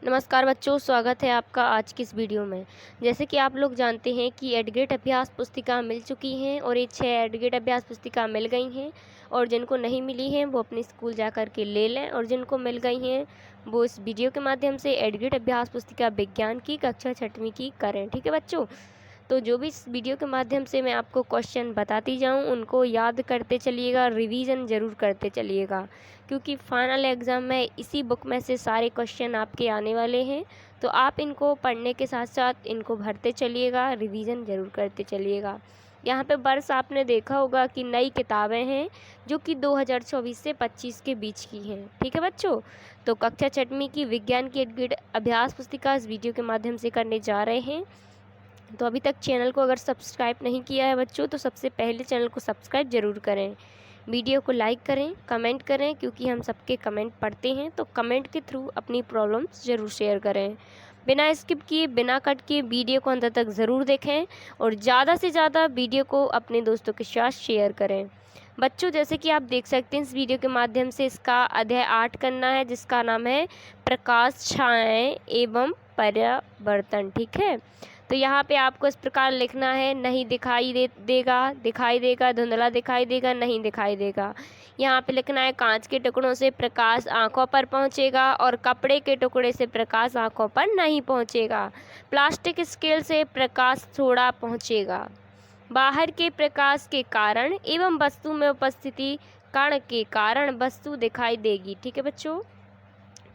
नमस्कार बच्चों, स्वागत है आपका आज की इस वीडियो में। जैसे कि आप लोग जानते हैं कि एडग्रेड अभ्यास पुस्तिका मिल चुकी हैं और ये 6 एडग्रेड अभ्यास पुस्तिका मिल गई हैं और जिनको नहीं मिली हैं वो अपने स्कूल जा कर के ले लें और जिनको मिल गई हैं वो इस वीडियो के माध्यम से एडग्रेड अभ्यास पुस्तिका विज्ञान की कक्षा 6वीं की करें। ठीक है बच्चों, तो जो भी इस वीडियो के माध्यम से मैं आपको क्वेश्चन बताती जाऊं उनको याद करते चलिएगा, रिवीजन ज़रूर करते चलिएगा, क्योंकि फाइनल एग्ज़ाम में इसी बुक में से सारे क्वेश्चन आपके आने वाले हैं। तो आप इनको पढ़ने के साथ साथ इनको भरते चलिएगा, रिवीजन ज़रूर करते चलिएगा। यहाँ पे वर्ष आपने देखा होगा कि नई किताबें हैं जो कि 2024 से 25 के बीच की हैं। ठीक है बच्चों, तो कक्षा 6वीं की विज्ञान की एडग्रेड अभ्यास पुस्तिका इस वीडियो के माध्यम से करने जा रहे हैं। तो अभी तक चैनल को अगर सब्सक्राइब नहीं किया है बच्चों तो सबसे पहले चैनल को सब्सक्राइब ज़रूर करें, वीडियो को लाइक करें, कमेंट करें, क्योंकि हम सबके कमेंट पढ़ते हैं। तो कमेंट के थ्रू अपनी प्रॉब्लम्स ज़रूर शेयर करें, बिना स्किप किए बिना कट किए वीडियो को अंत तक ज़रूर देखें और ज़्यादा से ज़्यादा वीडियो को अपने दोस्तों के साथ शेयर करें। बच्चों, जैसे कि आप देख सकते हैं इस वीडियो के माध्यम से इसका अध्याय 8 करना है जिसका नाम है प्रकाश, छायाएँ एवं परावर्तन। ठीक है, तो यहाँ पे आपको इस प्रकार लिखना है, नहीं दिखाई देगा, दिखाई देगा, धुंधला दिखाई देगा, नहीं दिखाई देगा। यहाँ पे लिखना है कांच के टुकड़ों से प्रकाश आंखों पर पहुँचेगा और कपड़े के टुकड़े से प्रकाश आंखों पर नहीं पहुँचेगा। प्लास्टिक स्केल से प्रकाश थोड़ा पहुँचेगा। बाहर के प्रकाश के कारण एवं वस्तु में उपस्थिति कण के कारण वस्तु दिखाई देगी। ठीक है बच्चों,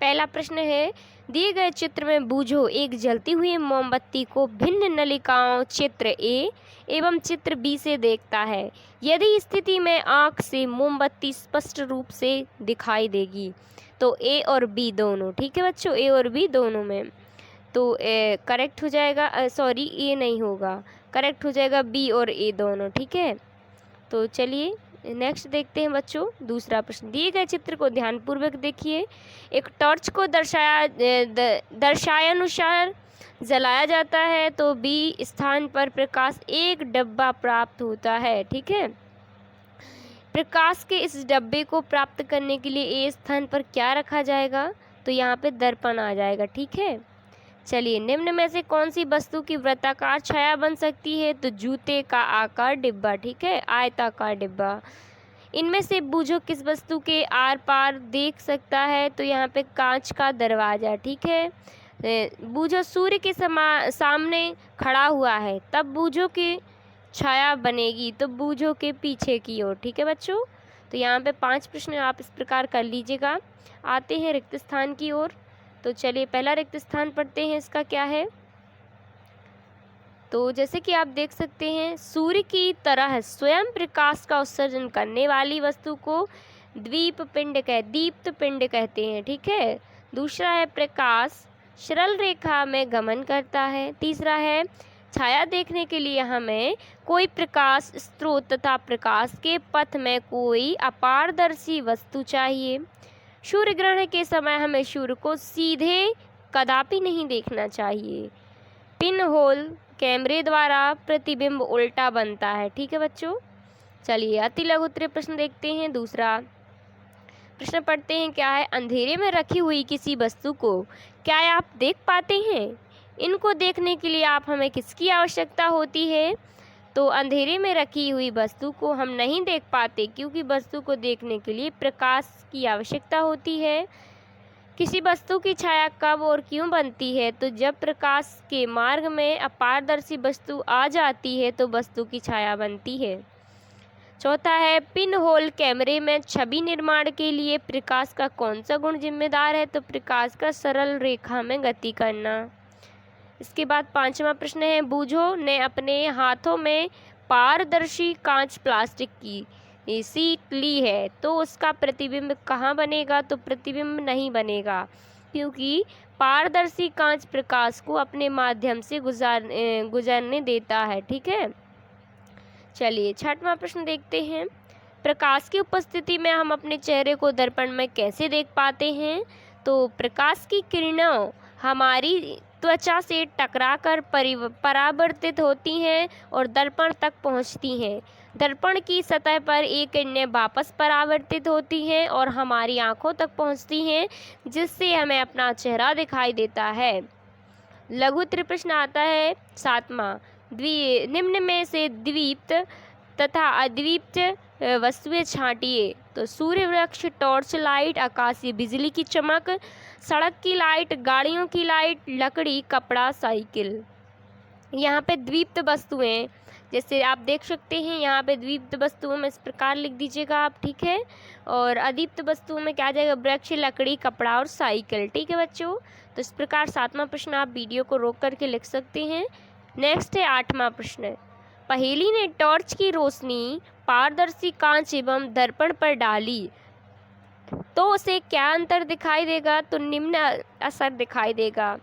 पहला प्रश्न है, दिए गए चित्र में बूझो एक जलती हुई मोमबत्ती को भिन्न नलिकाओं चित्र ए एवं चित्र बी से देखता है। यदि स्थिति में आंख से मोमबत्ती स्पष्ट रूप से दिखाई देगी तो ए और बी दोनों। ठीक है बच्चों, ए और बी दोनों में तो करेक्ट हो जाएगा, सॉरी ए नहीं होगा, करेक्ट हो जाएगा बी और ए दोनों। ठीक है, तो चलिए नेक्स्ट देखते हैं बच्चों दूसरा प्रश्न। दिए गए चित्र को ध्यानपूर्वक देखिए। एक टॉर्च को दर्शायानुसार जलाया जाता है तो बी स्थान पर प्रकाश एक डब्बा प्राप्त होता है। ठीक है, प्रकाश के इस डब्बे को प्राप्त करने के लिए ए स्थान पर क्या रखा जाएगा, तो यहाँ पे दर्पण आ जाएगा। ठीक है, चलिए निम्न में से कौन सी वस्तु की वृत्ताकार छाया बन सकती है, तो जूते का आकार डिब्बा। ठीक है, आयताकार डिब्बा। इनमें से बूझो किस वस्तु के आर पार देख सकता है, तो यहाँ पे कांच का दरवाजा। ठीक है, बूझो सूर्य के सामने खड़ा हुआ है तब बूझो की छाया बनेगी, तो बूझो के पीछे की ओर। ठीक है बच्चों, तो यहाँ पे 5 प्रश्न आप इस प्रकार कर लीजिएगा। आते हैं रिक्त स्थान की ओर, तो चलिए पहला रिक्त स्थान पढ़ते हैं, इसका क्या है। तो जैसे कि आप देख सकते हैं सूर्य की तरह स्वयं प्रकाश का उत्सर्जन करने वाली वस्तु को दीप्त पिंड कहते हैं। ठीक है, दूसरा है प्रकाश सरल रेखा में गमन करता है। तीसरा है छाया देखने के लिए हमें कोई प्रकाश स्रोत तथा प्रकाश के पथ में कोई अपारदर्शी वस्तु चाहिए। सूर्य ग्रहण के समय हमें सूर्य को सीधे कदापि नहीं देखना चाहिए। पिन होल कैमरे द्वारा प्रतिबिंब उल्टा बनता है। ठीक है बच्चों, चलिए अति लघु उत्तरीय प्रश्न देखते हैं। दूसरा प्रश्न पढ़ते हैं, क्या है, अंधेरे में रखी हुई किसी वस्तु को क्या आप देख पाते हैं। इनको देखने के लिए आप हमें किसकी आवश्यकता होती है, तो अंधेरे में रखी हुई वस्तु को हम नहीं देख पाते क्योंकि वस्तु को देखने के लिए प्रकाश की आवश्यकता होती है। किसी वस्तु की छाया कब और क्यों बनती है, तो जब प्रकाश के मार्ग में अपारदर्शी वस्तु आ जाती है तो वस्तु की छाया बनती है। चौथा है, पिन होल कैमरे में छवि निर्माण के लिए प्रकाश का कौन सा गुण जिम्मेदार है, तो प्रकाश का सरल रेखा में गति करना। इसके बाद 5वां प्रश्न है, बूझो ने अपने हाथों में पारदर्शी कांच प्लास्टिक की सीट ली है तो उसका प्रतिबिंब कहाँ बनेगा, तो प्रतिबिंब नहीं बनेगा क्योंकि पारदर्शी कांच प्रकाश को अपने माध्यम से गुजरने देता है। ठीक है, चलिए 6वां प्रश्न देखते हैं। प्रकाश की उपस्थिति में हम अपने चेहरे को दर्पण में कैसे देख पाते हैं, तो प्रकाश की किरणें हमारी त्वचा से टकराकर परावर्तित होती हैं और दर्पण तक पहुंचती हैं। दर्पण की सतह पर एक किरणें वापस परावर्तित होती हैं और हमारी आंखों तक पहुंचती हैं, जिससे हमें अपना चेहरा दिखाई देता है। लघु उत्तरीय प्रश्न आता है 7वां, निम्न में से द्वीप्त तथा अद्वीप्त वस्तुएं छांटिए। तो सूर्य, वृक्ष, टॉर्च लाइट, आकाशीय बिजली की चमक, सड़क की लाइट, गाड़ियों की लाइट, लकड़ी, कपड़ा, साइकिल। यहाँ पे द्वीप्त वस्तुएं, जैसे आप देख सकते हैं यहाँ पे द्वीप्त वस्तुओं में इस प्रकार लिख दीजिएगा आप, ठीक है। और अदीप्त वस्तुओं में क्या आ जाएगा, वृक्ष, लकड़ी, कपड़ा और साइकिल, ठीक है बच्चों। तो इस प्रकार 7वां प्रश्न आप वीडियो को रोक करके लिख सकते हैं। नेक्स्ट है 8वां प्रश्न। पहेली ने टॉर्च की रोशनी पारदर्शी कांच एवं दर्पण पर डाली तो उसे क्या अंतर दिखाई देगा। तो निम्न असर दिखाई देगा।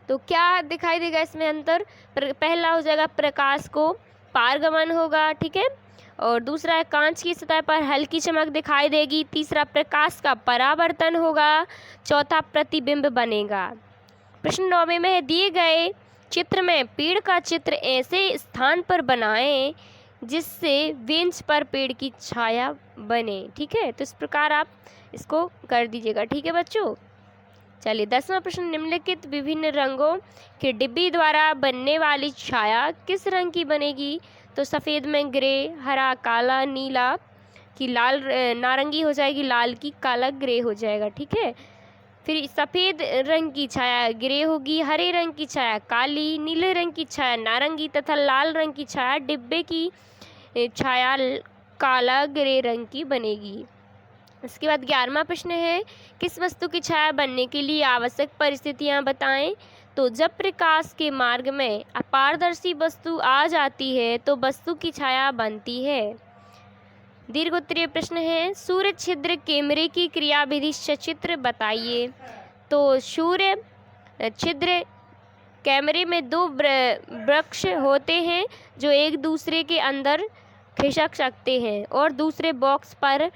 तो क्या दिखाई देगा इसमें अंतर, पहला हो जाएगा प्रकाश को पारगमन होगा, ठीक है। और दूसरा है कांच की सतह पर हल्की चमक दिखाई देगी। तीसरा प्रकाश का परावर्तन होगा। चौथा प्रतिबिंब बनेगा। प्रश्न 9वें में है, दिए गए चित्र में पेड़ का चित्र ऐसे स्थान पर बनाएं जिससे बेंच पर पेड़ की छाया बने, ठीक है। तो इस प्रकार आप इसको कर दीजिएगा, ठीक है बच्चों। चलिए 10वां प्रश्न, निम्नलिखित विभिन्न रंगों के डिब्बी द्वारा बनने वाली छाया किस रंग की बनेगी। तो सफ़ेद में ग्रे, हरा, काला, नीला की लाल, नारंगी हो जाएगी, लाल की काला, ग्रे हो जाएगा, ठीक है। फिर सफ़ेद रंग की छाया ग्रे होगी, हरे रंग की छाया काली, नीले रंग की छाया नारंगी तथा लाल रंग की छाया डिब्बे की छाया काला ग्रे रंग की बनेगी। इसके बाद 11वां प्रश्न है, किस वस्तु की छाया बनने के लिए आवश्यक परिस्थितियां बताएं। तो जब प्रकाश के मार्ग में अपारदर्शी वस्तु आ जाती है तो वस्तु की छाया बनती है। दीर्घ उत्तरीय प्रश्न है, सूर्य छिद्र कैमरे की क्रियाविधि सचित्र बताइए। तो सूर्य छिद्र कैमरे में दो वृक्ष होते हैं जो एक दूसरे के अंदर खिसक सकते हैं और दूसरे बॉक्स पर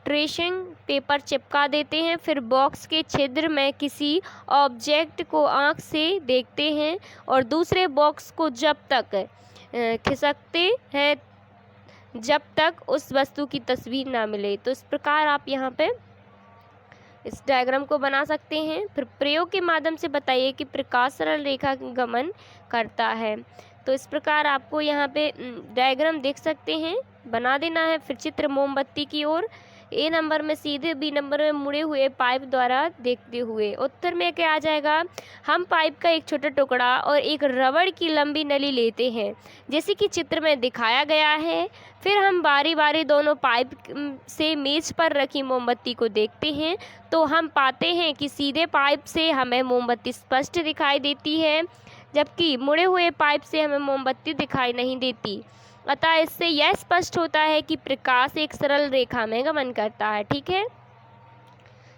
ट्रेसिंग पेपर चिपका देते हैं। फिर बॉक्स के छिद्र में किसी ऑब्जेक्ट को आंख से देखते हैं और दूसरे बॉक्स को जब तक खिसकते हैं जब तक उस वस्तु की तस्वीर ना मिले। तो इस प्रकार आप यहाँ पे इस डायग्राम को बना सकते हैं। फिर प्रयोग के माध्यम से बताइए कि प्रकाश सरल रेखा गमन करता है। तो इस प्रकार आपको यहाँ पे डायग्राम देख सकते हैं, बना देना है। फिर चित्र मोमबत्ती की ओर, ए नंबर में सीधे, बी नंबर में मुड़े हुए पाइप द्वारा देखते हुए। उत्तर में क्या आ जाएगा, हम पाइप का एक छोटा टुकड़ा और एक रबड़ की लंबी नली लेते हैं जैसे कि चित्र में दिखाया गया है। फिर हम बारी बारी दोनों पाइप से मेज पर रखी मोमबत्ती को देखते हैं तो हम पाते हैं कि सीधे पाइप से हमें मोमबत्ती स्पष्ट दिखाई देती है, जबकि मुड़े हुए पाइप से हमें मोमबत्ती दिखाई नहीं देती। अतः इससे यह स्पष्ट होता है कि प्रकाश एक सरल रेखा में गमन करता है, ठीक है।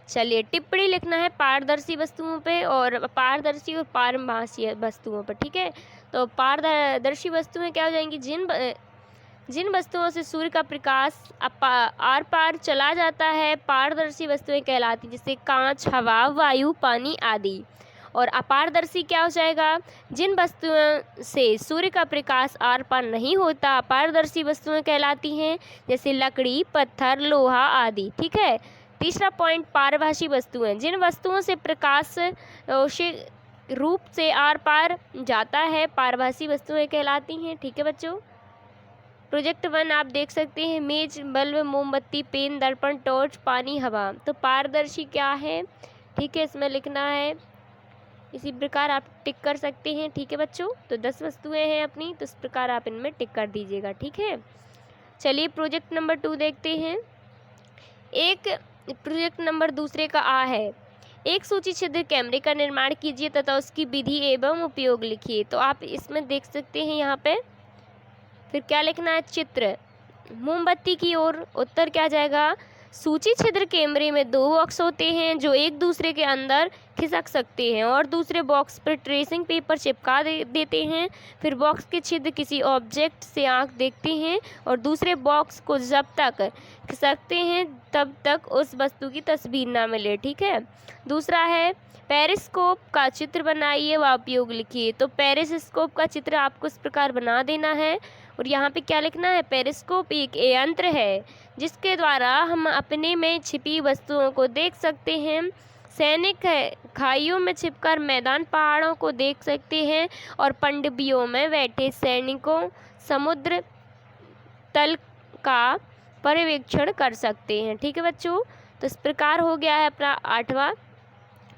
चलिए टिप्पणी लिखना है पारदर्शी वस्तुओं पे और पारदर्शी और पारभासी वस्तुओं पर, ठीक है। तो पारदर्शी वस्तुएं क्या हो जाएंगी, जिन वस्तुओं से सूर्य का प्रकाश आर पार चला जाता है पारदर्शी वस्तुएं कहलाती, जैसे कांच, हवा, वायु, पानी आदि। और अपारदर्शी क्या हो जाएगा, जिन वस्तुओं से सूर्य का प्रकाश आर पार नहीं होता अपारदर्शी वस्तुएं कहलाती हैं, जैसे लकड़ी, पत्थर, लोहा आदि, ठीक है। तीसरा पॉइंट, पारभासी वस्तुएं, जिन वस्तुओं से प्रकाश रूप से आर पार जाता है पारभासी वस्तुएं कहलाती हैं, ठीक है बच्चों। प्रोजेक्ट 1 आप देख सकते हैं, मेज, बल्ब, मोमबत्ती, पेन, दर्पण, टॉर्च, पानी, हवा। तो पारदर्शी क्या है, ठीक है, इसमें लिखना है। इसी प्रकार आप टिक कर सकते हैं, ठीक है बच्चों। तो 10 वस्तुएं हैं अपनी, तो इस प्रकार आप इनमें टिक कर दीजिएगा, ठीक है। चलिए प्रोजेक्ट नंबर 2 देखते हैं। एक प्रोजेक्ट नंबर दूसरे का आ है, एक सूची छिद्र कैमरे का निर्माण कीजिए तथा उसकी विधि एवं उपयोग लिखिए। तो आप इसमें देख सकते हैं यहाँ पे, फिर क्या लिखना है, चित्र मोमबत्ती की ओर। उत्तर क्या जाएगा, सूची छिद्र कैमरे में 2 बॉक्स होते हैं जो एक दूसरे के अंदर खिसक सकते हैं और दूसरे बॉक्स पर ट्रेसिंग पेपर चिपका देते हैं। फिर बॉक्स के छिद्र किसी ऑब्जेक्ट से आंख देखते हैं और दूसरे बॉक्स को जब तक खिसकते हैं तब तक उस वस्तु की तस्वीर ना मिले, ठीक है। दूसरा है, पेरिस्कोप का चित्र बनाइए व उपयोग लिखिए। तो पेरिस्कोप का चित्र आपको इस प्रकार बना देना है और यहाँ पे क्या लिखना है, पेरिस्कोप एक यंत्र है जिसके द्वारा हम अपने में छिपी वस्तुओं को देख सकते हैं। सैनिक है खाइयों में छिपकर मैदान पहाड़ों को देख सकते हैं और पनडुब्बियों में बैठे सैनिकों समुद्र तल का पर्यवेक्षण कर सकते हैं। ठीक है बच्चों, तो इस प्रकार हो गया है अपना 8वां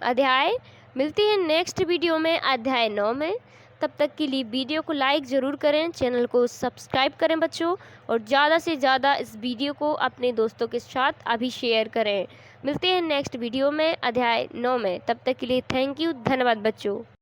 अध्याय। मिलते हैं नेक्स्ट वीडियो में अध्याय 9 में। तब तक के लिए वीडियो को लाइक ज़रूर करें, चैनल को सब्सक्राइब करें बच्चों, और ज़्यादा से ज़्यादा इस वीडियो को अपने दोस्तों के साथ अभी शेयर करें। मिलते हैं नेक्स्ट वीडियो में अध्याय 9 में। तब तक के लिए थैंक यू, धन्यवाद बच्चों।